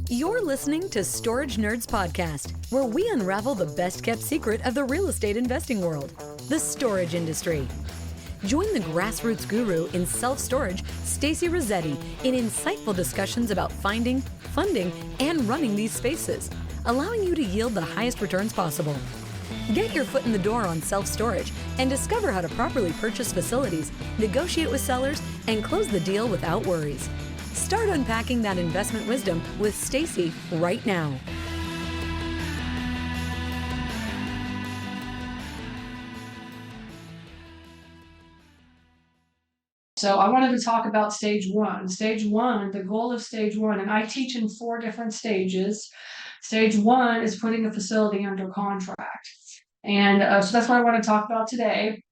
You're listening to Storage Nerds Podcast, where we unravel the best-kept secret of the real estate investing world, the storage industry. Join the grassroots guru in self-storage, Stacy Rossetti, in insightful discussions about finding, funding, and running these spaces, allowing you to yield the highest returns possible. Get your foot in the door on self-storage and discover how to properly purchase facilities, negotiate with sellers, and close the deal without worries. Start unpacking that investment wisdom with Stacy right now. So I wanted to talk about stage one. Stage one, the goal of stage one, and I teach in 4 different stages. Stage one is putting a facility under contract. And so that's what I want to talk about today.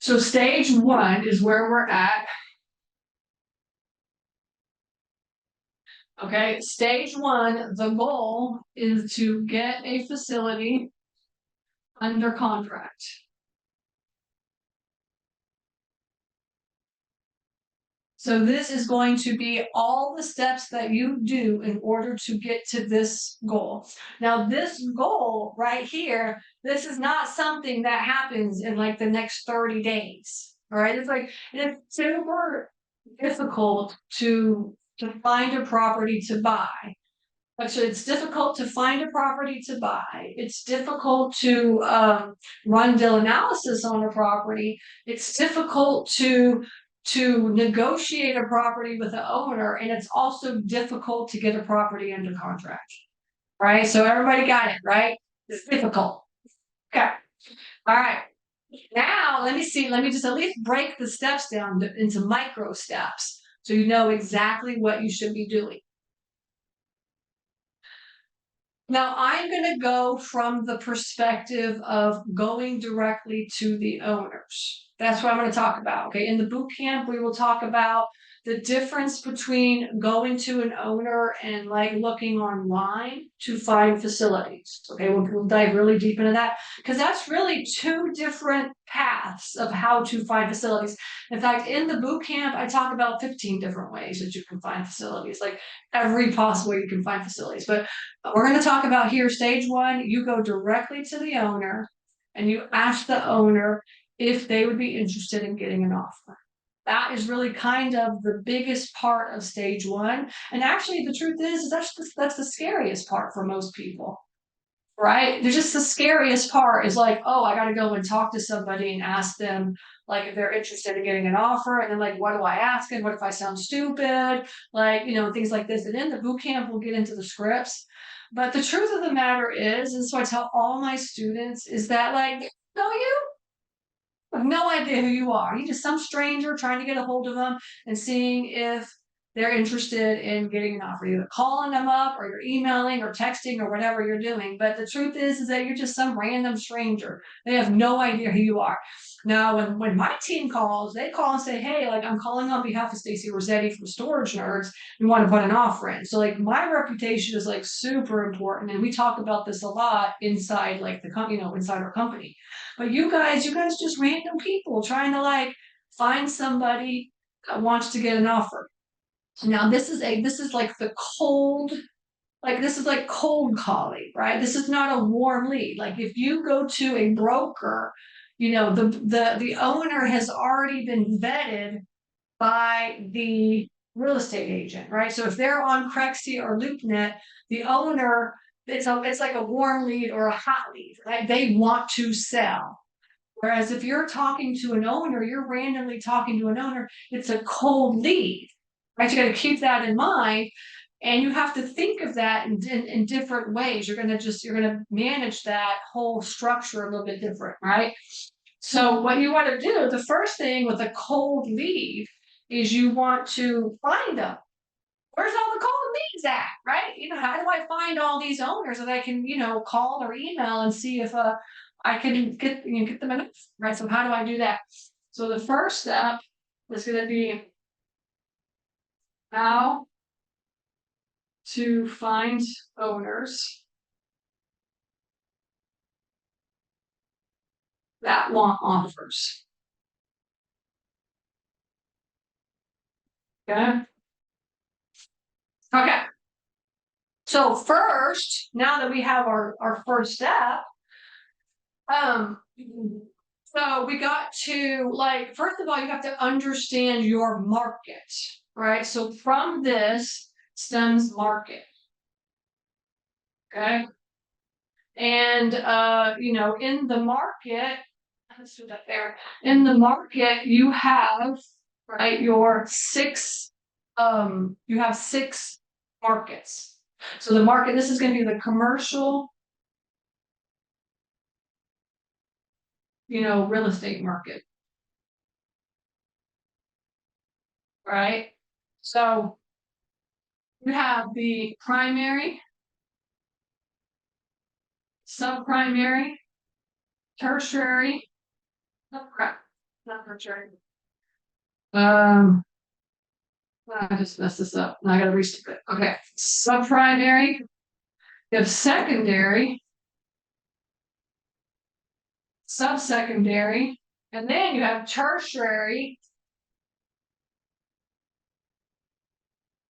So stage one is where we're at. Okay, stage one, the goal is to get a facility under contract. So this is going to be all the steps that you do in order to get to this goal. Now, this goal right here, this is not something that happens in like the next 30 days. All right. It's super difficult to find a property to buy. Actually, it's difficult to find a property to buy. It's difficult to run deal analysis on a property. It's difficult to negotiate a property with the owner, and it's also difficult to get a property under contract. Right? So everybody got it, right? It's difficult. Okay. All right. Now let me just at least break the steps down into micro steps so you know exactly what you should be doing. Now, I'm going to go from the perspective of going directly to the owners. That's what I'm going to talk about. Okay. In the boot camp, we will talk about the difference between going to an owner and like looking online to find facilities. Okay. We'll dive really deep into that because that's really 2 different paths of how to find facilities. In fact, in the boot camp, I talk about 15 different ways that you can find facilities, like every possible way you can find facilities. But we're going to talk about here, stage one, you go directly to the owner and you ask the owner if they would be interested in getting an offer. That is really kind of the biggest part of stage one. And actually, the truth is that's the scariest part for most people, right? They're just the scariest part is like, oh, I got to go and talk to somebody and ask them like if they're interested in getting an offer. And then like, what do I ask? And what if I sound stupid? Like, things like this. And in the boot camp, we'll get into the scripts. But the truth of the matter is so I tell all my students is that like, no, you have no idea who you are. You're just some stranger trying to get a hold of them and seeing if they're interested in getting an offer. You're calling them up or you're emailing or texting or whatever you're doing. But the truth is that you're just some random stranger. They have no idea who you are. Now, when my team calls, they call and say, hey, like I'm calling on behalf of Stacy Rossetti from Storage Nerds. We want to put an offer in. So like my reputation is like super important. And we talk about this a lot inside like the company, inside our company. But you guys just random people trying to like find somebody that wants to get an offer. Now this is like the cold, like this is like cold calling, right? This is not a warm lead. Like if you go to a broker, the owner has already been vetted by the real estate agent, right? So if they're on Crexy or LoopNet, the owner, it's like a warm lead or a hot lead, right? They want to sell. Whereas if you're talking to an owner, you're randomly talking to an owner, it's a cold lead, right? You got to keep that in mind. And you have to think of that in different ways. You're going to manage that whole structure a little bit different, right? So what you want to do, the first thing with a cold lead is you want to find them. Where's all the cold leads at, right? How do I find all these owners that I can, call or email and see if I can get them enough, right? So how do I do that? So the first step is going to be how to find owners that want offers. Okay. Okay. So first, now that we have our first step, um, so we got to like, first of all, you have to understand your market, right? So from this stems market. Okay. And in the market, let's do that there. In the market, you have right you have six markets. So the market, this is going to be the commercial, real estate market, right? So you have the primary, subprimary, tertiary, not tertiary. I just messed this up. Now I gotta restart it. Okay. Subprimary, you have secondary, subsecondary, and then you have tertiary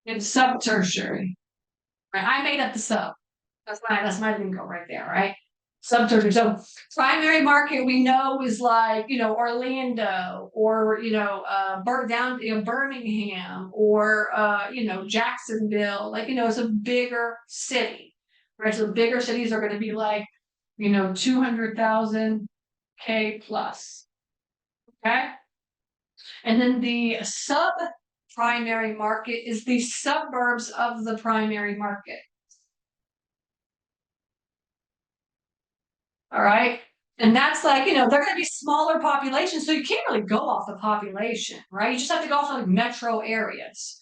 and subtertiary. Right? I made up the sub. That's my lingo right there, right? Subtertiary. So primary market we know is like Orlando or Birmingham or Jacksonville. Like it's a bigger city, right? So bigger cities are going to be like 200,000 K plus. Okay. And then the sub primary market is the suburbs of the primary market. All right. And that's like, they're going to be smaller populations. So you can't really go off the population, right? You just have to go off like metro areas.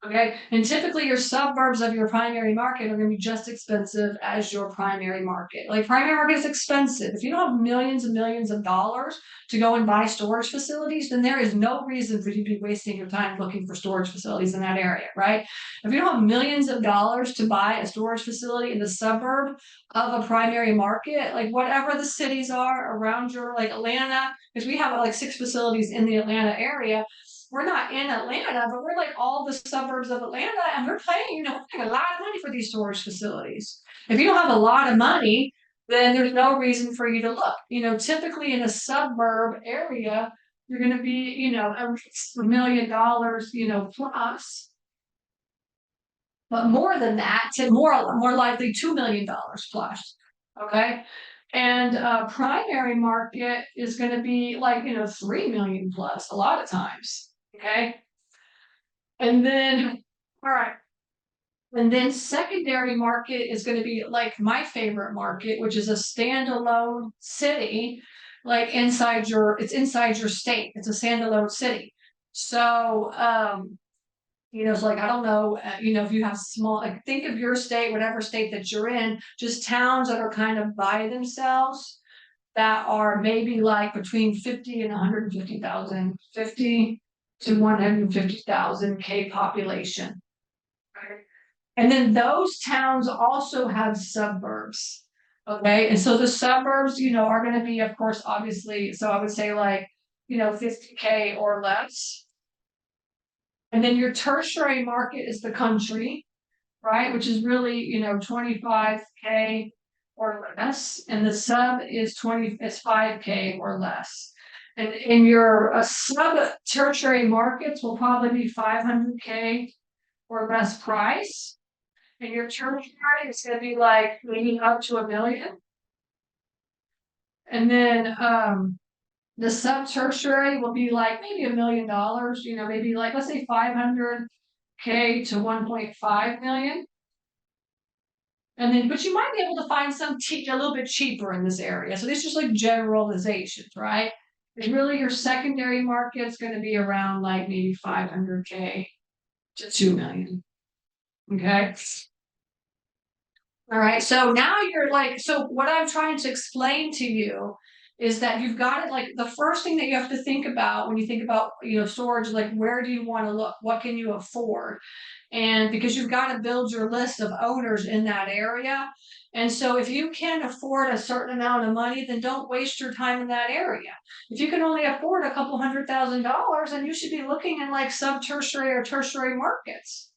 Okay. And typically your suburbs of your primary market are going to be just expensive as your primary market. Like primary market is expensive. If you don't have millions and millions of dollars to go and buy storage facilities, then there is no reason for you to be wasting your time looking for storage facilities in that area, right? If you don't have millions of dollars to buy a storage facility in the suburb of a primary market, like whatever the cities are around your like Atlanta, because we have like 6 facilities in the Atlanta area, we're not in Atlanta, but we're like all the suburbs of Atlanta, and we're paying, we're paying a lot of money for these storage facilities. If you don't have a lot of money, then there's no reason for you to look. Typically in a suburb area, you're going to be, $1 million, plus. But more than that, more likely $2 million plus. Okay. And primary market is going to be like 3 million plus a lot of times. Okay. And then, all right. And then secondary market is going to be like my favorite market, which is a standalone city, like it's inside your state. It's a standalone city. So, it's like, I don't know, if you have small, like think of your state, whatever state that you're in, just towns that are kind of by themselves that are maybe like between 50 and 150,000, 50 to 150,000 K population. Right? And then those towns also have suburbs. Okay. And so the suburbs, are going to be, of course, obviously, so I would say like, 50K or less. And then your tertiary market is the country, right? Which is really, 25K or less. And the sub is 5K or less. And in your sub tertiary markets will probably be 500K or less price. And your tertiary is going to be like maybe up to $1 million. And then the sub-tertiary will be like maybe $1 million, maybe like let's say 500K to 1.5 million. And then, but you might be able to find some a little bit cheaper in this area. So these are just like generalizations, right? And really your secondary market is going to be around like maybe 500K to 2 million. Okay. All right. So now you're like, so what I'm trying to explain to you is that you've got it like the first thing that you have to think about when you think about, storage, like where do you want to look? What can you afford? And because you've got to build your list of owners in that area. And so if you can afford a certain amount of money, then don't waste your time in that area. If you can only afford a couple $100,000, then you should be looking in like sub-tertiary or tertiary markets.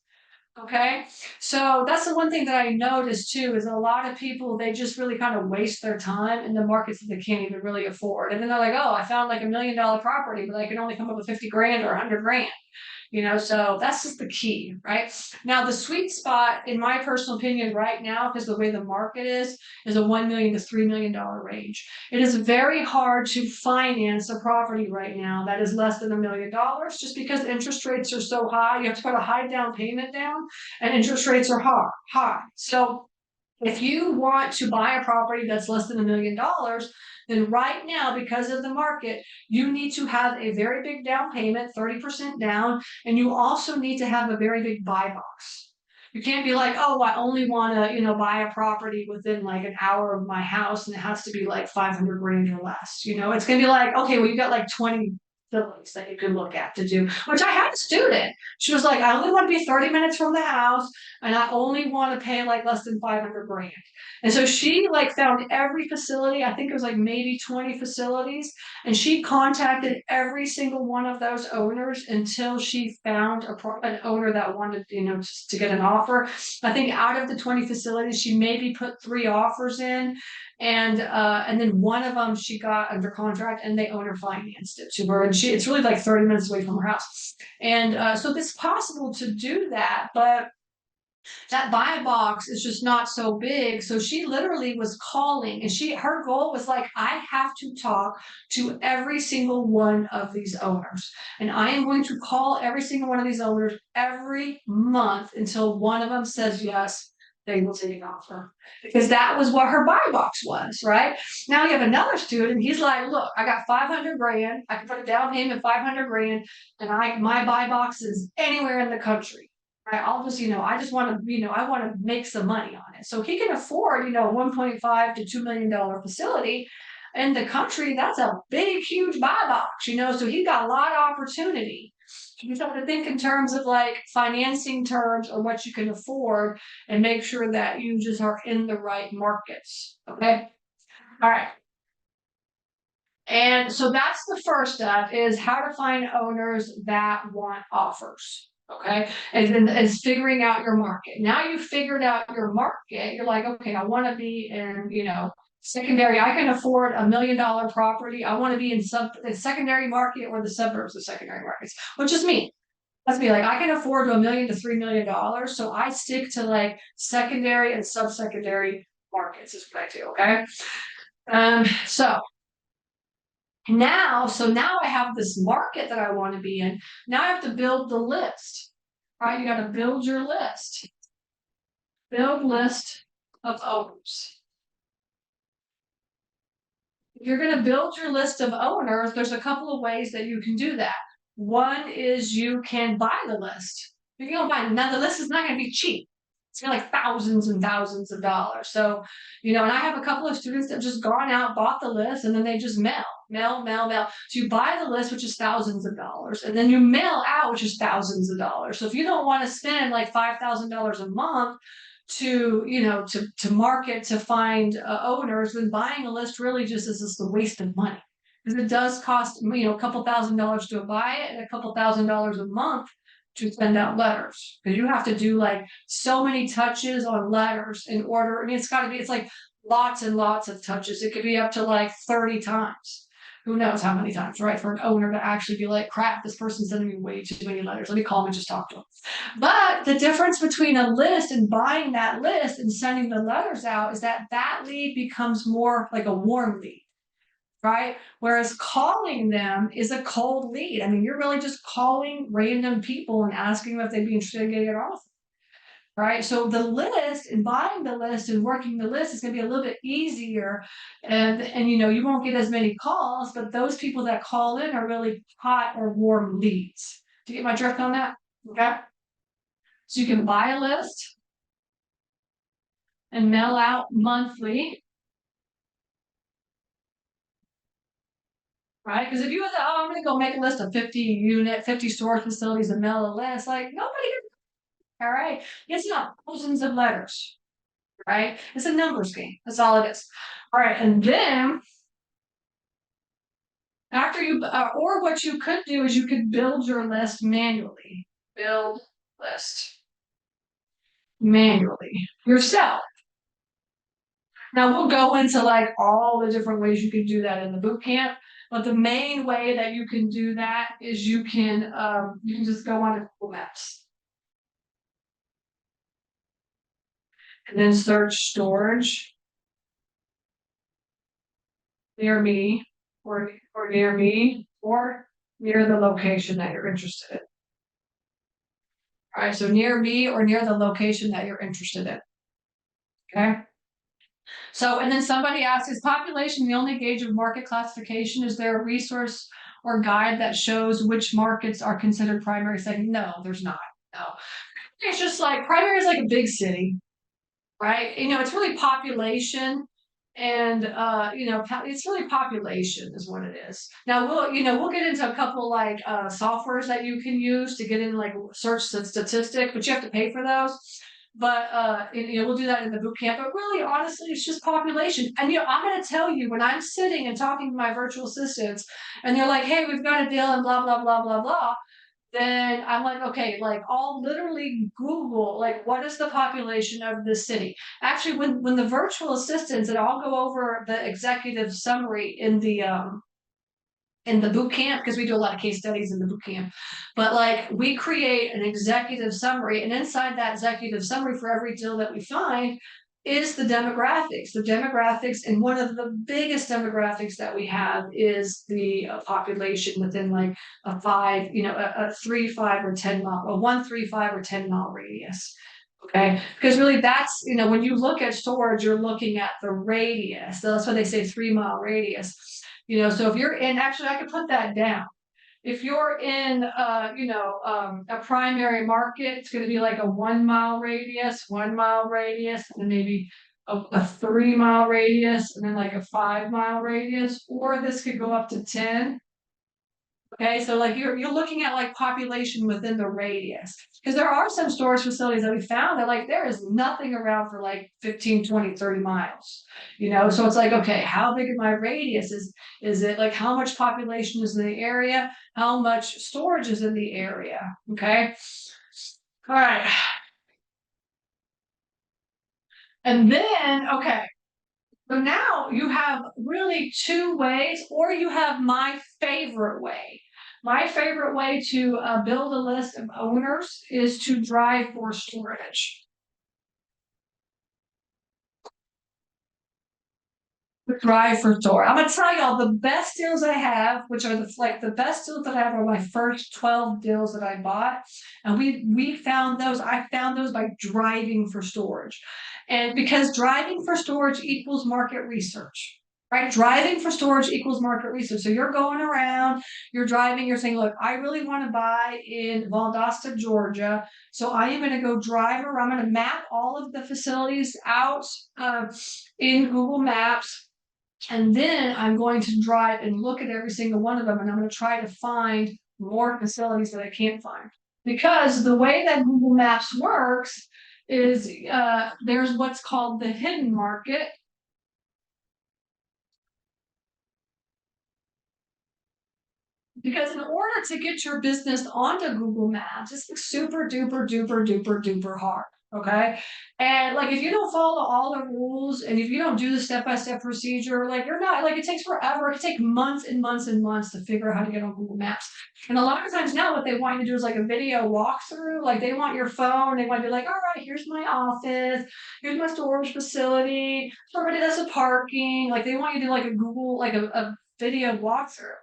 Okay. So that's the one thing that I noticed too is a lot of people, they just really kind of waste their time in the markets that they can't even really afford. And then they're like, oh, I found like $1 million property, but I can only come up with 50 grand or 100 grand. So that's just the key, right? Now, the sweet spot, in my personal opinion, right now, because the way the market is a 1 million to $3 million range. It is very hard to finance a property right now that is less than $1 million, just because interest rates are so high. You have to put a high down payment down, and interest rates are high. So if you want to buy a property that's less than $1 million, then right now, because of the market, you need to have a very big down payment, 30% down, and you also need to have a very big buy box. You can't be like, oh, I only want to, buy a property within like an hour of my house, and it has to be like 500 grand or less. It's gonna be like, okay, well, you got like 20 facilities that you can look at to do. Which I had a student. She was like, I only want to be 30 minutes from the house, and I only want to pay like less than 500 grand. And so she like found every facility. I think it was like maybe 20 facilities, and she contacted every single one of those owners until she found an owner that wanted, just to get an offer. I think out of the 20 facilities, she maybe put 3 offers in, and then one of them she got under contract, and they owner financed it to her, and it's really like 30 minutes away from her house. And so it's possible to do that, but that buy box is just not so big. So she literally was calling, and her goal was like, I have to talk to every single one of these owners. And I am going to call every single one of these owners every month until one of them says yes. They will take an offer, because that was what her buy box was, right? Now you have another student. He's like, look, I got 500 grand. I can put a down payment 500 grand, and my buy box is anywhere in the country. Right. I'll just, I just want to, I want to make some money on it. So he can afford, 1.5 to $2 million facility in the country. That's a big, huge buy box. So he's got a lot of opportunity. So you just have to think in terms of like financing terms or what you can afford, and make sure that you just are in the right markets. Okay. All right. And so that's the first step, is how to find owners that want offers. Okay. And then is figuring out your market. Now you've figured out your market. You're like, okay, I want to be in, secondary. I can afford $1 million property. I want to be in the secondary market or the suburbs of secondary markets, which is me. Let's be like, I can afford $1 million to $3 million. So I stick to like secondary and sub-secondary markets is what I do. Okay. So now I have this market that I want to be in. Now I have to build the list, right? You got to build your list. Build list of owners. If you're going to build your list of owners, there's a couple of ways that you can do that. One is you can buy the list. You can buy. Now the list is not going to be cheap. It's gonna be like thousands and thousands of dollars. So, and I have a couple of students that have just gone out, bought the list, and then they just mail. So you buy the list, which is thousands of dollars, and then you mail out, which is thousands of dollars. So if you don't want to spend like $5,000 a month to market, to find owners, then buying a list really just is just a waste of money, because it does cost a couple $1,000s to buy it, and a couple $1,000s a month to send out letters, because you have to do like so many touches on letters in order. I mean, it's like lots and lots of touches. It could be up to like 30 times. Who knows how many times, right? For an owner to actually be like, crap, this person's sending me way too many letters. Let me call them and just talk to them. But the difference between a list and buying that list and sending the letters out is that lead becomes more like a warm lead. Right? Whereas calling them is a cold lead. I mean, you're really just calling random people and asking them if they'd be interested in getting an offer. Right? So the list, and buying the list and working the list, is going to be a little bit easier, and you won't get as many calls, but those people that call in are really hot or warm leads. Do you get my drift on that? Okay. So you can buy a list and mail out monthly. Right? Because if you was, oh, I'm going to go make a list of 50 storage facilities and mail a list, like nobody. All right, it's not thousands of letters, right? It's a numbers game. That's all it is. All right, and then after you, or what you could do is you could build your list manually. Build list. manually yourself. Now we'll go into like all the different ways you can do that in the boot camp, but the main way that you can do that is you can just go on to Google Maps and then search storage near me or near me or near the location that you're interested in. All right, so near me or near the location that you're interested in. Okay. So, and then somebody asks, is population the only gauge of market classification? Is there a resource or guide that shows which markets are considered primary, secondary? No, there's not. No. It's just like primary is like a big city, right? It's really population and it's really population is what it is. Now we'll get into a couple like softwares that you can use to get in like search the statistic, but you have to pay for those. But we'll do that in the boot camp. But really, honestly, it's just population. And I'm going to tell you when I'm sitting and talking to my virtual assistants, and they're like, "Hey, we've got a deal," and blah blah blah blah blah. Then I'm like, okay, like I'll literally Google like what is the population of this city. Actually, when the virtual assistants, and I'll go over the executive summary in the boot camp because we do a lot of case studies in the boot camp. But like we create an executive summary, and inside that executive summary for every deal that we find is the demographics. The demographics, and one of the biggest demographics that we have is the population within like a 3, 5, or 10 mile, a 1, 3, 5, or 10 mile radius. Okay, because really that's when you look at storage, you're looking at the radius. So that's why they say 3 mile radius. So if you're in, actually, I could put that down. If you're in, a primary market, it's going to be like a 1 mile radius, and maybe a 3 mile radius, and then like a 5 mile radius, or this could go up to 10. Okay, so like you're looking at like population within the radius, because there are some storage facilities that we found that like there is nothing around for like 15, 20, 30 miles. So it's like, okay, how big of my radius is it, like how much population is in the area, how much storage is in the area? Okay. All right. And then, okay, so now you have really two ways, or you have my favorite way. My favorite way to build a list of owners is to drive for storage. Drive for storage. I'm gonna tell y'all the best deals I have, which are the best deals that I have, are my first 12 deals that I bought, and we found those. I found those by driving for storage, and because driving for storage equals market research. Right? Driving for storage equals market research. So you're going around, you're driving, you're saying, look, I really want to buy in Valdosta, Georgia. So I am going to go drive around. I'm going to map all of the facilities out in Google Maps. And then I'm going to drive and look at every single one of them. And I'm going to try to find more facilities that I can't find. Because the way that Google Maps works is there's what's called the hidden market. Because in order to get your business onto Google Maps, it's super duper duper duper duper hard. Okay. And like if you don't follow all the rules, and if you don't do the step-by-step procedure, like you're not, like it takes forever. It can take months and months and months to figure out how to get on Google Maps. And a lot of times now what they want you to do is like a video walkthrough. Like they want your phone, they want to be like, all right, here's my office, here's my storage facility, somebody does a parking. Like they want you to do like a Google, like a video walkthrough.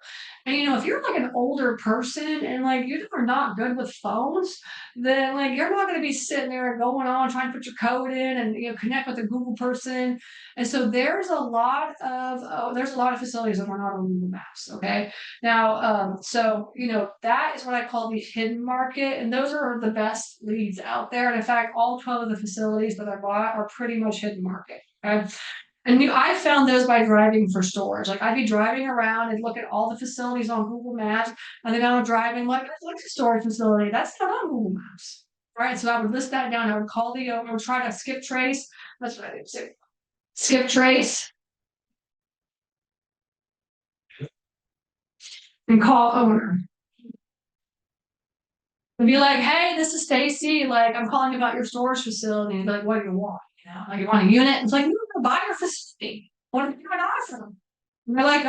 And if you're like an older person and like you are not good with phones, then like you're not going to be sitting there going on trying to put your code in and connect with a Google person. And so there's a lot of facilities that are not on Google Maps. Okay. Now, so that is what I call the hidden market, and those are the best leads out there. And in fact, all 12 of the facilities that I bought are pretty much hidden market. Okay. And I found those by driving for storage. Like I'd be driving around and look at all the facilities on Google Maps, and then I would driving like, what's a storage facility? That's not on Google Maps. Right. So I would list that down. I would call the owner, try to skip trace. That's what I did. So, skip trace and call owner. And be like, hey, this is Stacy. Like, I'm calling about your storage facility. And be like, what do you want? You know, like, you want a unit? It's like, no, no, buy your facility. What do you want to offer? And they're like,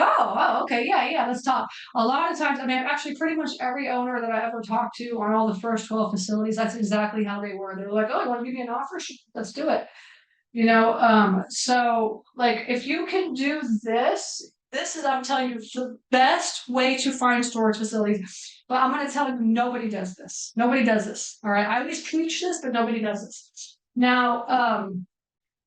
okay, yeah, let's talk. A lot of times, I mean, actually, pretty much every owner that I ever talked to on all the first 12 facilities, that's exactly how they were. They're like, oh, you want to give me an offer? Sure, let's do it. You know, so like if you can do this, this is, I'm telling you, the best way to find storage facilities. But I'm going to tell you, nobody does this. Nobody does this. All right. I always preach this, but nobody does this. Now,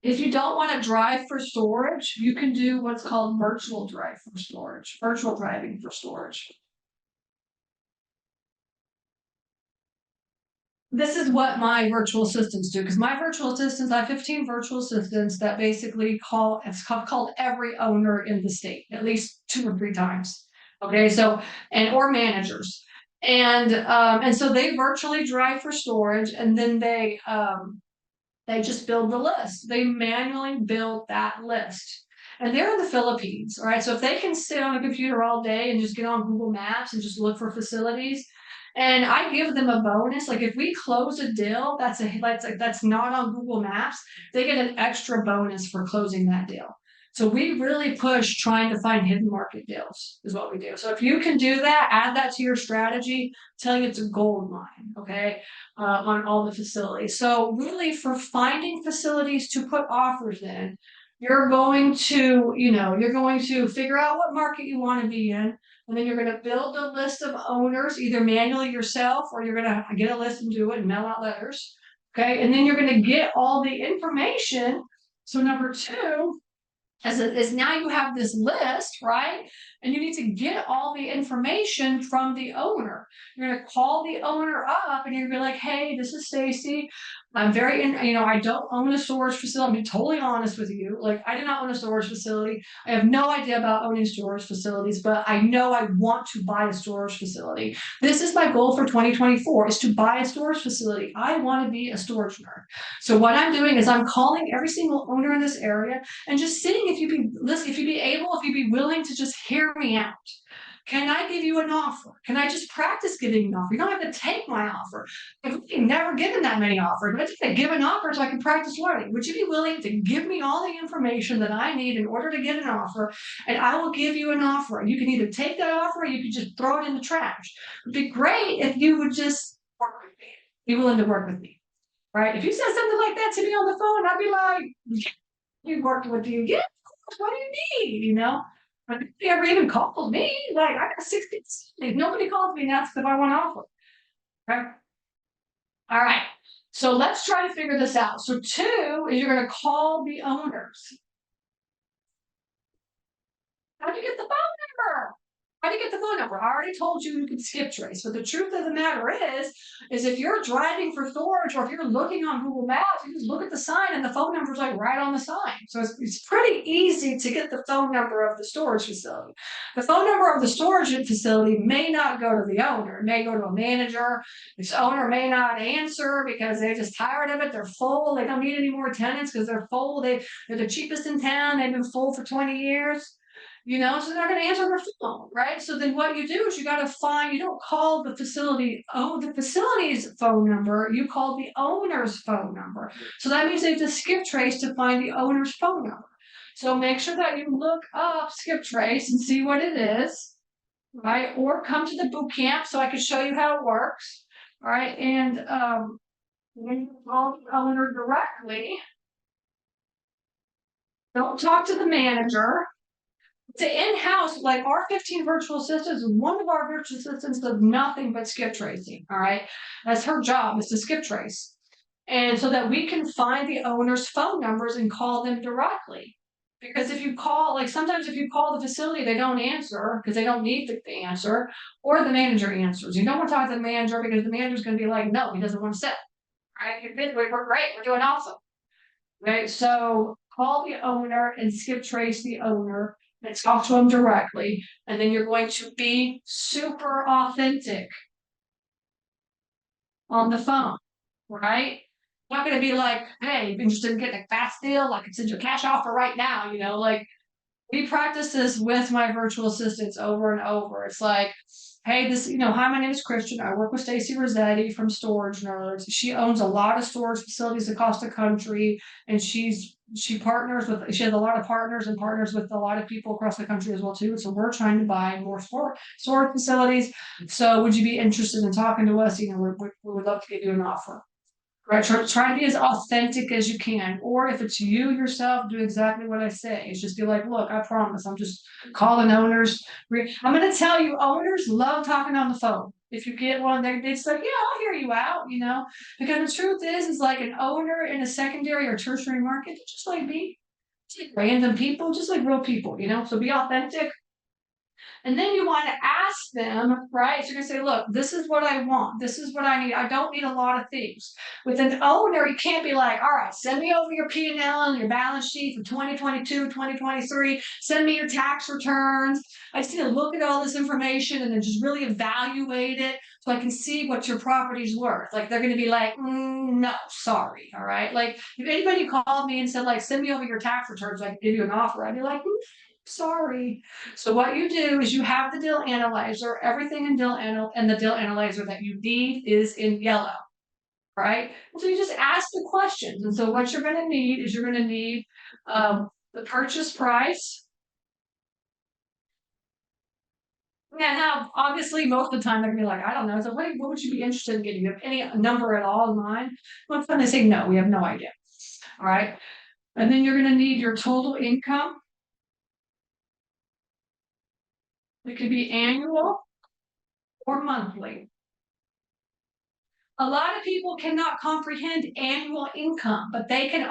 if you don't want to drive for storage, you can do what's called virtual drive for storage, virtual driving for storage. This is what my virtual assistants do, because my virtual assistants, I have 15 virtual assistants that basically it's called every owner in the state, at least 2 or 3 times. Okay, so, and or managers. And so they virtually drive for storage, and then they just build the list. They manually build that list. And they're in the Philippines, all right? So if they can sit on a computer all day and just get on Google Maps and just look for facilities, and I give them a bonus. Like if we close a deal, that's not on Google Maps, they get an extra bonus for closing that deal. So we really push trying to find hidden market deals is what we do. So if you can do that, add that to your strategy, telling it's a gold mine, okay, on all the facilities. So really for finding facilities to put offers in, you're going to, you're going to figure out what market you want to be in. And then you're going to build a list of owners, either manually yourself, or you're going to get a list and do it and mail out letters. Okay. And then you're going to get all the information. So number two, as now you have this list, right? And you need to get all the information from the owner. You're going to call the owner up and you're going to be like, hey, this is Stacy. I'm I don't own a storage facility. I'm being totally honest with you. Like, I do not own a storage facility. I have no idea about owning storage facilities, but I know I want to buy a storage facility. This is my goal for 2024 is to buy a storage facility. I want to be a storage nerd. So what I'm doing is I'm calling every single owner in this area and just seeing if you'd be willing to just hear me out. Can I give you an offer? Can I just practice giving an offer? You don't have to take my offer. I've never given that many offers, but I just say give an offer so I can practice learning. Would you be willing to give me all the information that I need in order to get an offer? And I will give you an offer. You can either take that offer or you can just throw it in the trash. It'd be great if you would just work with me, be willing to work with me. Right? If you said something like that to me on the phone, I'd be like, you worked with you? Yeah, what do you need? But nobody ever even calls me. Like I got 60. Nobody calls me and asks if I want to offer. Right? All right. So let's try to figure this out. So 2 is you're going to call the owners. How do you get the phone number? How do you get the phone number? I already told you can skip trace, but the truth of the matter is if you're driving for storage or if you're looking on Google Maps, you just look at the sign and the phone number is like right on the sign. So it's pretty easy to get the phone number of the storage facility. The phone number of the storage facility may not go to the owner. It may go to a manager. This owner may not answer because they're just tired of it. They're full. They don't need any more tenants because they're full. They're the cheapest in town. They've been full for 20 years. So they're going to answer their phone, right? So then what you do is you don't call the facility's phone number, you call the owner's phone number. So that means they have to skip trace to find the owner's phone number. So make sure that you look up skip trace and see what it is, right? Or come to the boot camp so I can show you how it works, all right? And when you call the owner directly, don't talk to the manager. To in-house, like our 15 virtual assistants, one of our virtual assistants does nothing but skip tracing. All right. That's her job is to skip trace. And so that we can find the owner's phone numbers and call them directly. Because sometimes if you call the facility, they don't answer because they don't need the answer, or the manager answers. You don't want to talk to the manager because the manager's going to be like, no, he doesn't want to sit. All right. We're great. We're doing awesome. Right. So call the owner and skip trace the owner and talk to them directly. And then you're going to be super authentic on the phone, right? Not going to be like, hey, you're interested in getting a fast deal? I can send you a cash offer right now. We practice this with my virtual assistants over and over. It's like, hey, hi, my name is Christian. I work with Stacy Rossetti from Storage Nerds. She owns a lot of storage facilities across the country, and she has a lot of partners and partners with a lot of people across the country as well too. So we're trying to buy more storage facilities. So would you be interested in talking to us? We would love to give you an offer. Right, try to be as authentic as you can, or if it's you yourself, do exactly what I say. It's just be like, look, I promise, I'm just calling owners. I'm going to tell you, owners love talking on the phone. If you get one, they just like, yeah, I'll hear you out, because the truth is like an owner in a secondary or tertiary market, just like me, just like random people, just like real people, so be authentic. And then you want to ask them, right? So you're going to say, look, this is what I want. This is what I need. I don't need a lot of things. With an owner, you can't be like, all right, send me over your P&L and your balance sheet for 2022, 2023. Send me your tax returns. I just need to look at all this information and then just really evaluate it so I can see what your property's worth. Like they're going to be like, no, sorry. All right. Like if anybody called me and said, like, send me over your tax returns, so I can give you an offer, I'd be like, sorry. So what you do is you have the deal analyzer, everything in and the deal analyzer that you need is in yellow, right? So you just ask the questions. And so what you're going to need is you're going to need the purchase price. Yeah, now obviously most of the time they're gonna be like, I don't know. So what would you be interested in getting? Do you have any number at all in mind? Most of the time they say no, we have no idea. All right. And then you're gonna need your total income. It could be annual or monthly. A lot of people cannot comprehend annual income, but they can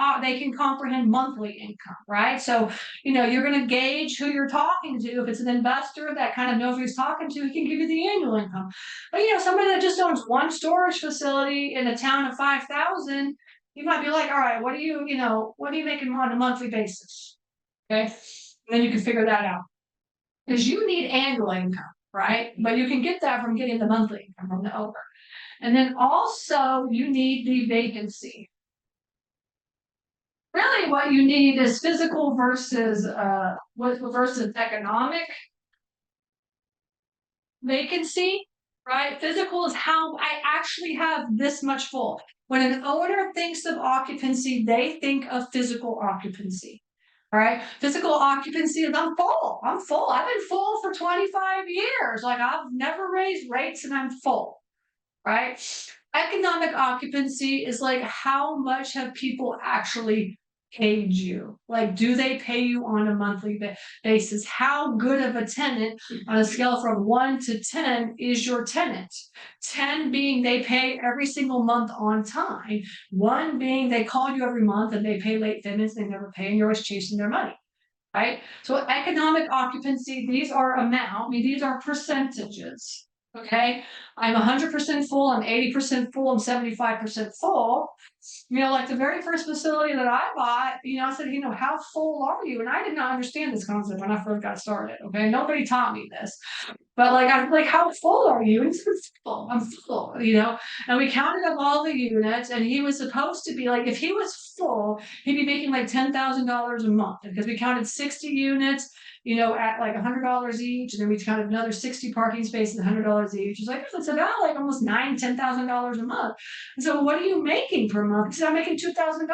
comprehend monthly income, right? So, you're going to gauge who you're talking to. If it's an investor that kind of knows who he's talking to, he can give you the annual income. But somebody that just owns one storage facility in a town of 5,000, you might be like, all right, what are you making on a monthly basis? Okay, and then you can figure that out because you need annual income, right? But you can get that from getting the monthly income from the owner. And then also you need the vacancy. Really what you need is physical versus economic vacancy, right? Physical is how I actually have this much full. When an owner thinks of occupancy, they think of physical occupancy. All right. Physical occupancy is I'm full. I'm full. I've been full for 25 years. Like I've never raised rates and I'm full. Right? Economic occupancy is like how much have people actually paid you? Like, do they pay you on a monthly basis? How good of a tenant on a scale from 1 to 10 is your tenant? 10 being they pay every single month on time. 1 being they call you every month and they pay late payments, they never pay, and you're always chasing their money. Right? So economic occupancy, these are these are percentages. Okay, I'm 100% full, I'm 80% full, I'm 75% full. Like the very first facility that I bought, I said, how full are you? And I did not understand this concept when I first got started. Okay, nobody taught me this. But I'm like, how full are you? And he said, full. I'm full, And we counted up all the units, and he was supposed to be like, if he was full, he'd be making like $10,000 a month because we counted 60 units, at like $100 each, and then we counted another 60 parking spaces, $100 each. It's like it's about like almost $10,000 a month. And so, what are you making per month? He said, I'm making $2,000.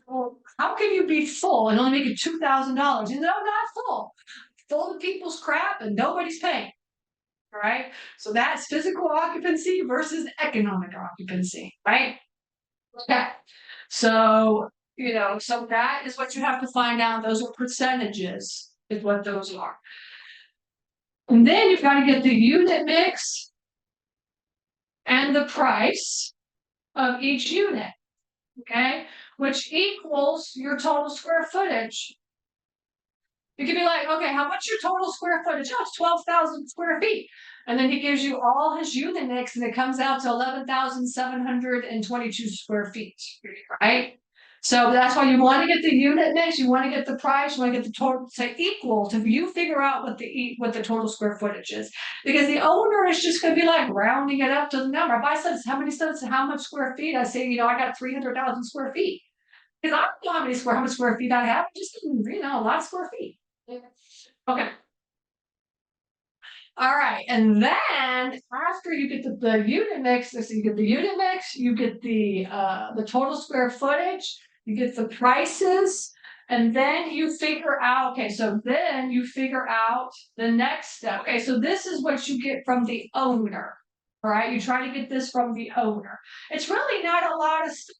Well, how can you be full and only making $2,000? He said, I'm not full. Full of people's crap and nobody's paying. All right. So that's physical occupancy versus economic occupancy, right? Okay. So, so that is what you have to find out. Those are percentages, is what those are. And then you've got to get the unit mix and the price of each unit, okay, which equals your total square footage. You could be like, okay, how much your total square footage? Oh, it's 12,000 square feet. And then he gives you all his unit mix and it comes out to 11,722 square feet, right? So that's why you want to get the unit mix, you want to get the price, you want to get the total, say equal to you figure out what the total square footage is. Because the owner is just going to be like rounding it up to the number. If I said how much square feet, I say, I got 300,000 square feet. Because I don't know how much square feet I have, just a lot of square feet. Okay. All right. And then after you get the unit mix, so you get the unit mix, you get the total square footage, you get the prices, and then you figure out, okay, so then you figure out the next step. Okay, so this is what you get from the owner. All right, you try to get this from the owner. It's really not a lot of stuff.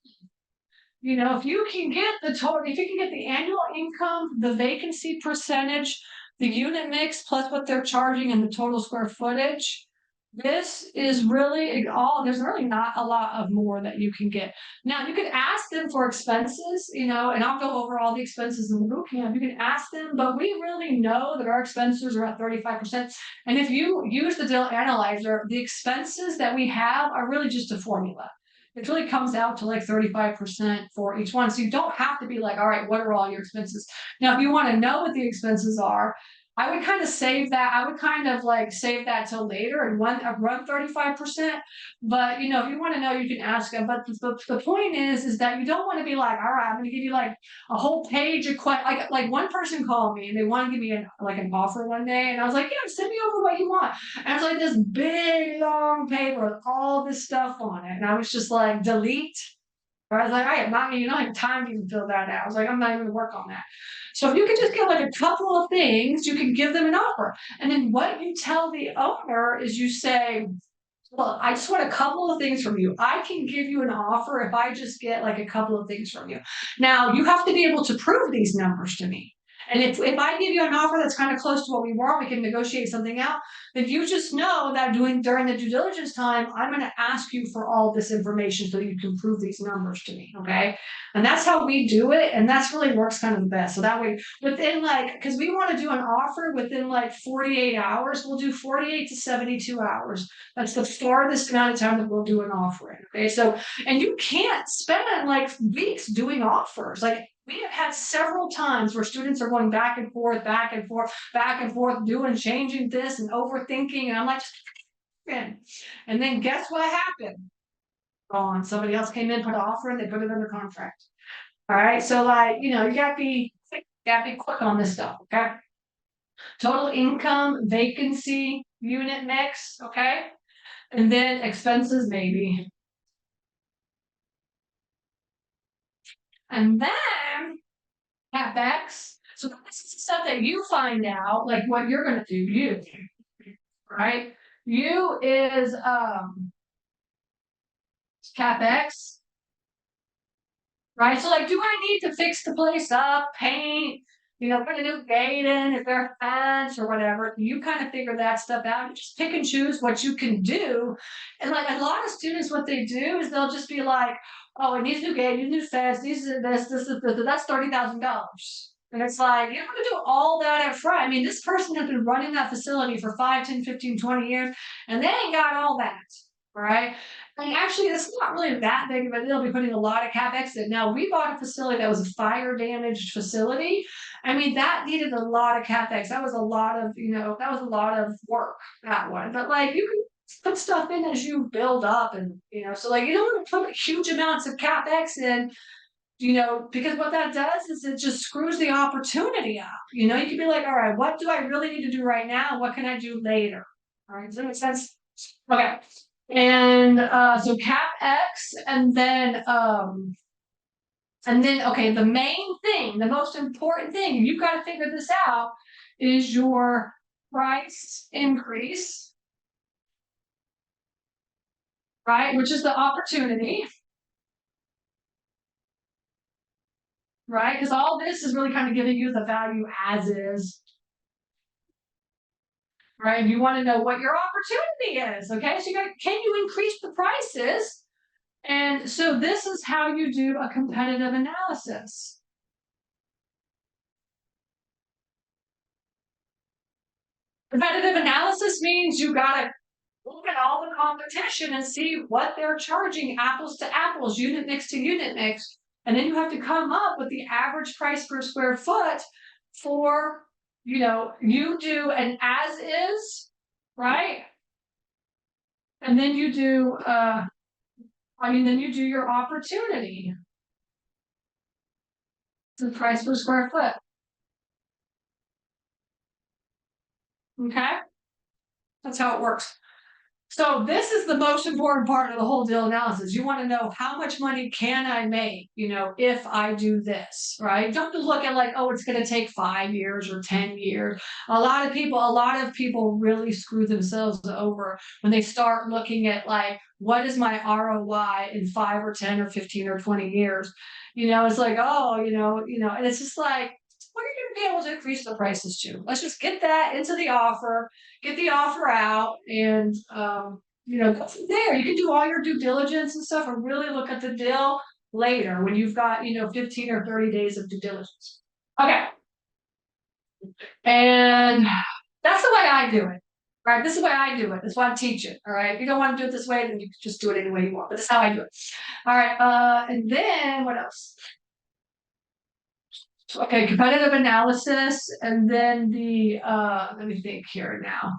You know, if you can get the total, if you can get the annual income, the vacancy percentage, the unit mix plus what they're charging and the total square footage, this is really all, there's really not a lot of more that you can get. Now you can ask them for expenses, you know, and I'll go over all the expenses in the boot camp. You can ask them, but we really know that our expenses are at 35%. And if you use the deal analyzer, the expenses that we have are really just a formula. It really comes out to like 35% for each one. So you don't have to be like, all right, what are all your expenses? Now, if you want to know what the expenses are, I would kind of save that. I would kind of like save that till later and run 35%. But you know, if you want to know, you can ask them. But the point is that you don't want to be like, all right, I'm going to give you like a whole page of like one person called me and they want to give me like an offer one day, and I was like, yeah, send me over what you want. And it was like this big long paper with all this stuff on it, and I was just like, delete. Or I was like, I am not, you don't have time to even fill that out. I was like, I'm not even gonna work on that. So if you can just get like a couple of things, you can give them an offer. And then what you tell the owner is you say, well, I just want a couple of things from you. I can give you an offer if I just get like a couple of things from you. Now you have to be able to prove these numbers to me. And if I give you an offer that's kind of close to what we want, we can negotiate something out. Then you just know that during the due diligence time, I'm going to ask you for all this information so you can prove these numbers to me. Okay. And that's how we do it. And that's really works kind of the best. So that way, within like, because we want to do an offer within like 48 hours, we'll do 48 to 72 hours. That's the farthest amount of time that we'll do an offering. Okay. So, and you can't spend like weeks doing offers. Like we have had several times where students are going back and forth, back and forth, back and forth, doing, changing this and overthinking. And I'm like, and then guess what happened? Gone. Somebody else came in, put an offer in, they put it under contract. All right. So like, you know, you gotta be quick on this stuff. Okay. Total income, vacancy, unit mix. Okay. And then expenses, maybe. And then CapEx. So this is the stuff that you find out, like what you're gonna do, right? You is CapEx, right? So like, do I need to fix the place up, paint, you know, put a new gate in, is there a fence or whatever? You kind of figure that stuff out. You just pick and choose what you can do. And like a lot of students, what they do is they'll just be like, oh, it needs a new gate, needs a new fence, these are this, that's $30,000. And it's like, you don't have to do all that up front. I mean, this person has been running that facility for 5, 10, 15, 20 years, and they ain't got all that, right? And actually, it's not really that big of a deal. Be putting a lot of capex in. Now, we bought a facility that was a fire damaged facility. I mean, that needed a lot of capex. That was a lot of, you know, that was a lot of work, that one. But like, you can put stuff in as you build up, and you know, so like, you don't want to put huge amounts of capex in, you know, because what that does is it just screws the opportunity up. You know, you can be like, all right, what do I really need to do right now? What can I do later? All right, does that make sense? Okay. And so CapEx, and then okay, the main thing, the most important thing, you've got to figure this out, is your price increase, right? Which is the opportunity, right? Because all this is really kind of giving you the value as is, right? You want to know what your opportunity is, okay? So you got, can you increase the prices? And so this is how you do a competitive analysis. Competitive analysis means you got to look at all the competition and see what they're charging, apples to apples, unit mix to unit mix. And then you have to come up with the average price per square foot for, you know, you do an as is, right? And then you do, then you do your opportunity. The price per square foot. Okay, that's how it works. So this is the most important part of the whole deal analysis. You want to know how much money can I make, if I do this, right? Don't just look at like, oh, it's going to take 5 years or 10 years. A lot of people really screw themselves over when they start looking at like, what is my ROI in 5 or 10 or 15 or 20 years? It's like, oh, and it's just like, what are you going to be able to increase the prices to? Let's just get that into the offer, get the offer out, and go from there. You can do all your due diligence and stuff, and really look at the deal later when you've got 15 or 30 days of due diligence. Okay, and that's the way I do it. Right, this is the way I do it. That's why I teach it. All right, if you don't want to do it this way, then you can just do it any way you want. But that's how I do it. All right, and then what else? Okay, competitive analysis, and then let me think here now.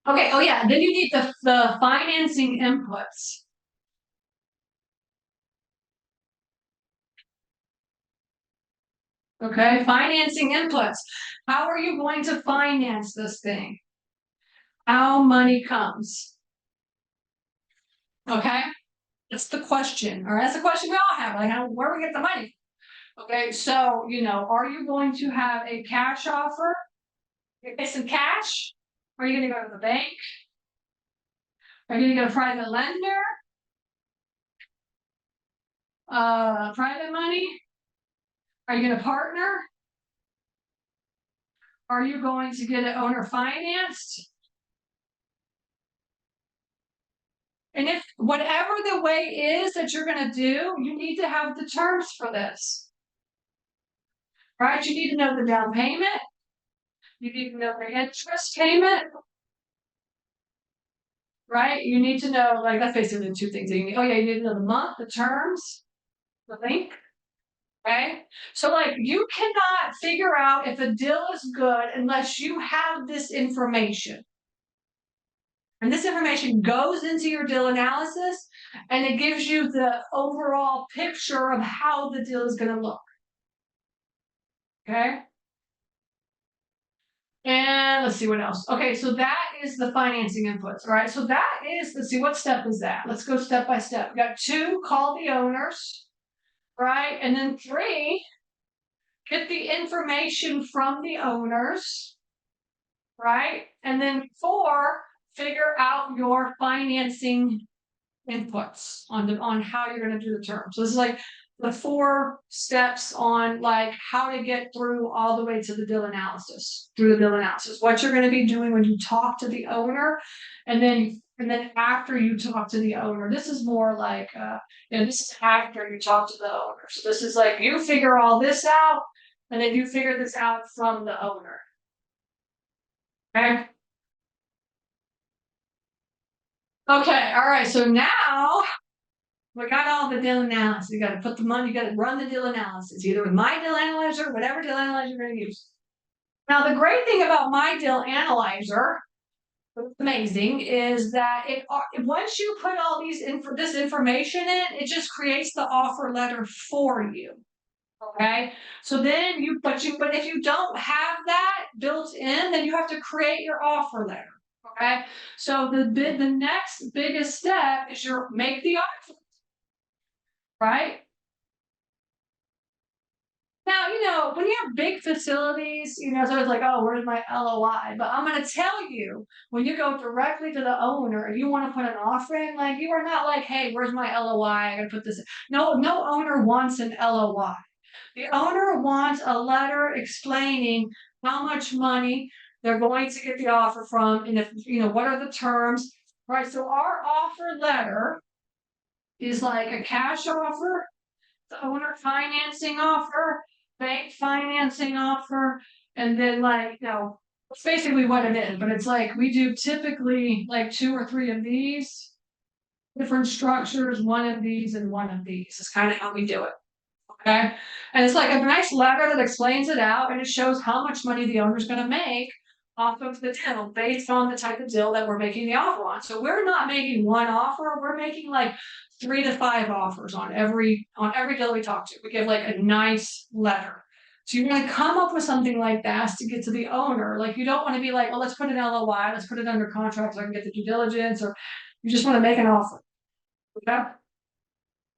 Okay, oh yeah, then you need the financing inputs. Okay, financing inputs. How are you going to finance this thing? How money comes? Okay, that's the question. All right, that's the question we all have. Like, where do we get the money? Okay, so are you going to have a cash offer? You get some cash? Are you going to go to the bank? Are you going to go to private lender? Private money? Are you going to partner? Are you going to get it owner financed? And if whatever the way is that you're going to do, you need to have the terms for this. Right? You need to know the down payment. You need to know the interest payment. Right? You need to know, like, that's basically the two things that you need. Oh, yeah, you need to know the month, the terms, the link. Okay? So, like, you cannot figure out if a deal is good unless you have this information. And this information goes into your deal analysis, and it gives you the overall picture of how the deal is going to look. Okay? And let's see what else. Okay, so that is the financing inputs. All right, so that is, let's see, what step is that? Let's go step by step. We got 2, call the owners, right? And then 3, get the information from the owners, right? And then 4, figure out your financing inputs on how you're going to do the term. So this is like the 4 steps on like how to get through all the way to the deal analysis, what you're going to be doing when you talk to the owner, and then after you talk to the owner. This is more like this is after you talk to the owner. So this is like you figure all this out, and then you figure this out from the owner. Okay. Okay, all right, so now we got all the deal analysis. You got to put the money, you got to run the deal analysis, either with my deal analyzer, whatever deal analyzer you're going to use. Now, the great thing about my deal analyzer, what's amazing, is that once you put all this information in, it just creates the offer letter for you. Okay, so then but if you don't have that built in, then you have to create your offer letter. Okay, so the next biggest step is make the offer. Right? Now, when you have big facilities, so it's like, oh, where's my LOI? But I'm going to tell you, when you go directly to the owner and you want to put an offer in, like, you are not like, hey, where's my LOI? I got to put this in. No owner wants an LOI. The owner wants a letter explaining how much money they're going to get the offer from, and if, what are the terms, right? So our offer letter is like a cash offer, the owner financing offer, bank financing offer, and then it's basically what it is. But it's like we do typically like 2 or 3 of these different structures, 1 of these and 1 of these. Is kind of how we do it. Okay, and it's like a nice letter that explains it out, and it shows how much money the owner's going to make off of the deal based on the type of deal that we're making the offer on. So we're not making 1 offer; we're making like 3 to 5 offers on every deal we talk to. We give like a nice letter So you want to come up with something like that to get to the owner. Like you don't want to be like, well, let's put an LOI, let's put it under contract so I can get the due diligence, or you just want to make an offer. Okay.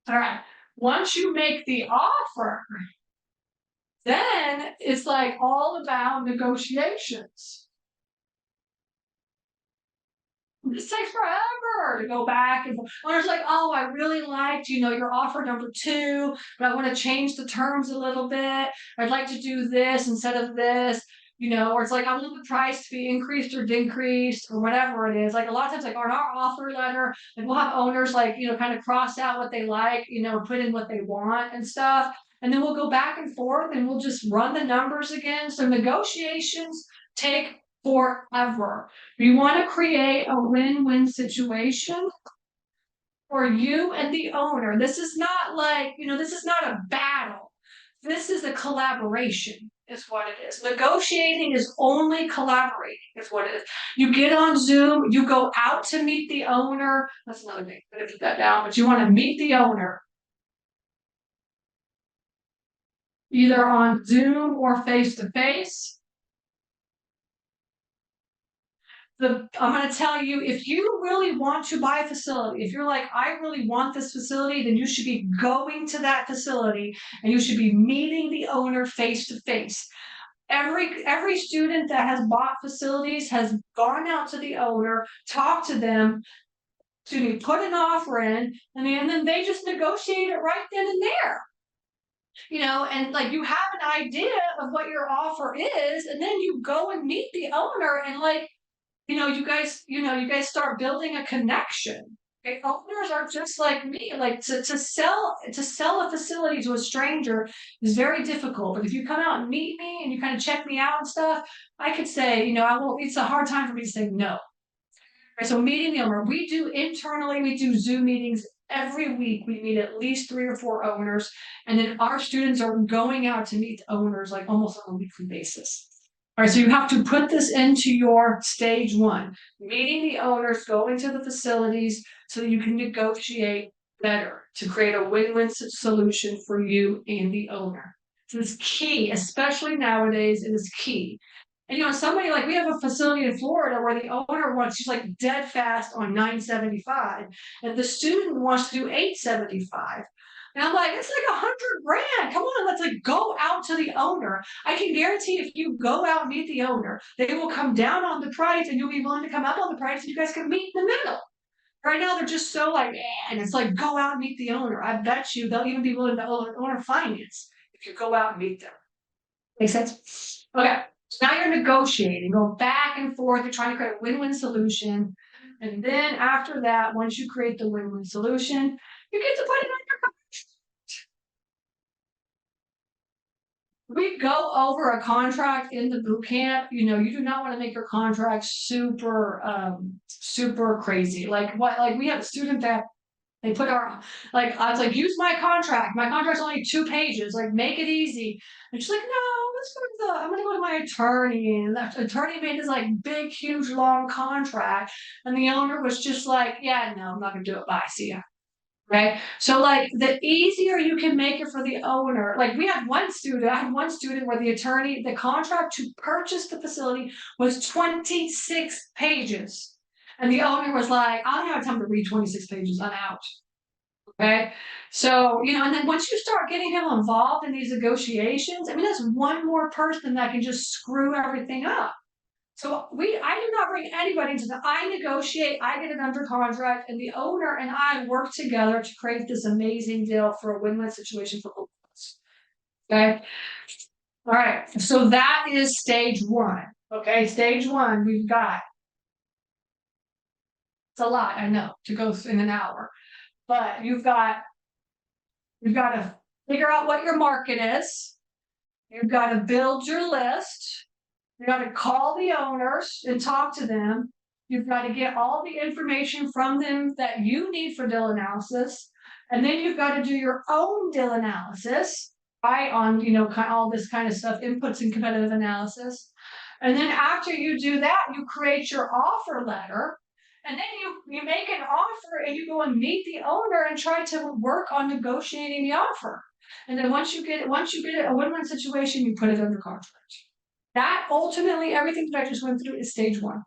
All right. Once you make the offer, then it's like all about negotiations. This takes forever to go back and owner's like, oh, I really liked, your offer number 2, but I want to change the terms a little bit. I'd like to do this instead of this, or it's like I want the price to be increased or decreased or whatever it is. Like a lot of times, like on our offer letter, like we'll have owners like, kind of cross out what they like, put in what they want and stuff. And then we'll go back and forth and we'll just run the numbers again. So negotiations take forever. You want to create a win-win situation for you and the owner. This is not like, this is not a battle. This is a collaboration, is what it is. Negotiating is only collaborating, is what it is. You get on Zoom, you go out to meet the owner. That's another thing. I'm going to put that down, but you want to meet the owner. Either on Zoom or face to face. I'm going to tell you, if you really want to buy a facility, if you're like, I really want this facility, then you should be going to that facility and you should be meeting the owner face to face. Every student that has bought facilities has gone out to the owner, talked to them, to put an offer in, and then they just negotiate it right then and there. And like you have an idea of what your offer is, and then you go and meet the owner and like, you guys start building a connection. Okay, owners are just like me. Like to sell a facility to a stranger is very difficult. But if you come out and meet me and you kind of check me out and stuff, I could say, I won't. It's a hard time for me to say no. Okay, so meeting the owner, we do Zoom meetings every week. We meet at least 3 or 4 owners, and then our students are going out to meet owners like almost on a weekly basis. All right, so you have to put this into your stage 1, meeting the owners, going to the facilities so that you can negotiate better to create a win-win solution for you and the owner. So it's key, especially nowadays, it is key. And somebody like we have a facility in Florida where the owner wants, she's like dead fast on $975, and the student wants to do $875. And I'm like, it's like $100,000. Come on, let's like go out to the owner. I can guarantee if you go out and meet the owner, they will come down on the price and you'll be willing to come up on the price and you guys can meet in the middle. Right now, they're just so like, and it's like, go out and meet the owner. I bet you they'll even be willing to owner finance if you go out and meet them. Make sense? Okay. So now you're negotiating, go back and forth. You're trying to create a win-win solution. And then after that, once you create the win-win solution, you get to put it on your contract. We go over a contract in the boot camp. You do not want to make your contract super crazy. Like we have a student that they put I was like, use my contract. My contract's only 2 pages. Like, make it easy. And she's like, no, I'm gonna go to my attorney. And the attorney made this like big, huge, long contract. And the owner was just like, yeah, no, I'm not gonna do it. Bye, see ya. Right. So like the easier you can make it for the owner, like I had one student where the contract to purchase the facility was 26 pages. And the owner was like, I don't have time to read 26 pages. I'm out. Okay. So, and then once you start getting him involved in these negotiations, I mean, that's one more person that can just screw everything up. So I do not bring anybody into I negotiate, I get it under contract, and the owner and I work together to create this amazing deal for a win-win situation for both of us. Okay. All right. So that is stage 1. Okay. Stage 1, we've got. It's a lot, I know, to go in an hour, but you've got to figure out what your market is. You've got to build your list. You got to call the owners and talk to them. You've got to get all the information from them that you need for deal analysis. And then you've got to do your own deal analysis, right? On, all this kind of stuff, inputs and competitive analysis. And then after you do that, you create your offer letter. And then you make an offer and you go and meet the owner and try to work on negotiating the offer. And then once you get a win-win situation, you put it under contract. That ultimately, everything that I just went through is stage one.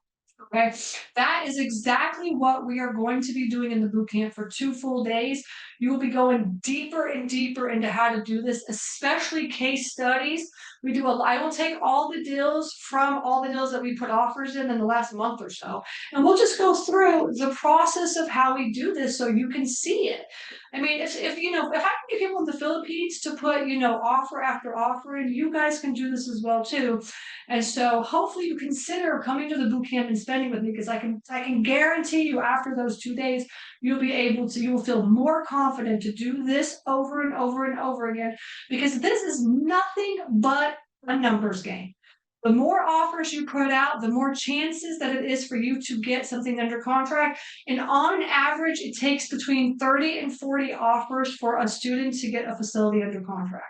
Okay, that is exactly what we are going to be doing in the boot camp for 2 full days. You will be going deeper and deeper into how to do this, especially case studies. I will take all the deals from all the deals that we put offers in the last month or so, and we'll just go through the process of how we do this so you can see it. I mean, if I can get people in the Philippines to put, offer after offer, and you guys can do this as well too. And so hopefully you consider coming to the boot camp and spending with me, because I can guarantee you after those 2 days, you will feel more confident to do this over and over and over again, because this is nothing but a numbers game. The more offers you put out, the more chances that it is for you to get something under contract. And on average, it takes between 30 and 40 offers for a student to get a facility under contract.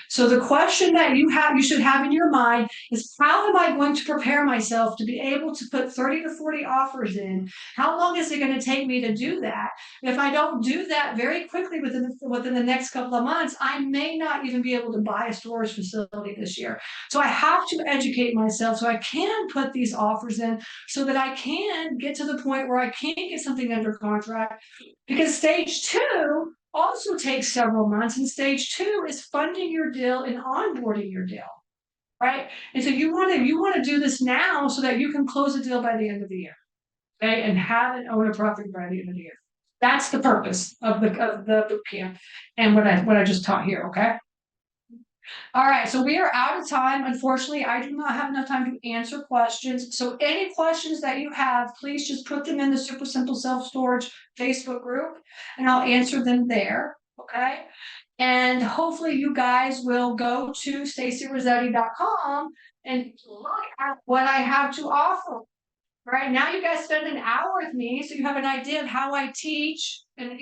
So the question that you should have in your mind is, how am I going to prepare myself to be able to put 30 to 40 offers in? How long is it going to take me to do that? If I don't do that very quickly within the next couple of months, I may not even be able to buy a storage facility this year. So I have to educate myself so I can put these offers in, so that I can get to the point where I can get something under contract. Because stage 2 also takes several months, and stage 2 is funding your deal and onboarding your deal, right? And so you want to do this now so that you can close a deal by the end of the year, okay, and have an owner property by the end of the year. That's the purpose of the boot camp and what I just taught here, okay? All right, so we are out of time. Unfortunately, I do not have enough time to answer questions. So any questions that you have, please just put them in the Super Simple Self Storage Facebook group, and I'll answer them there, okay? And hopefully you guys will go to stacyrossetti.com and look at what I have to offer. Right now, you guys spend an hour with me, so you have an idea of how I teach and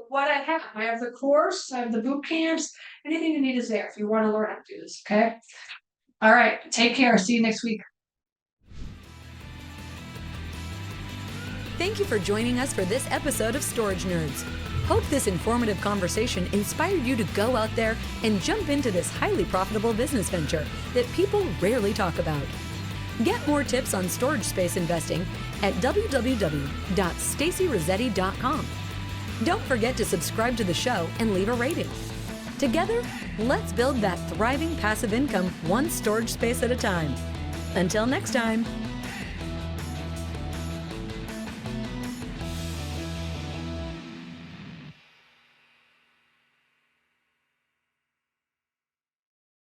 what I have. I have the course, I have the boot camps. Anything you need is there if you want to learn how to do this. Okay. All right. Take care. See you next week. Thank you for joining us for this episode of Storage Nerds. Hope this informative conversation inspired you to go out there and jump into this highly profitable business venture that people rarely talk about. Get more tips on storage space investing at www.stacyrossetti.com. Don't forget to subscribe to the show and leave a rating. Together, let's build that thriving passive income one storage space at a time. Until next time.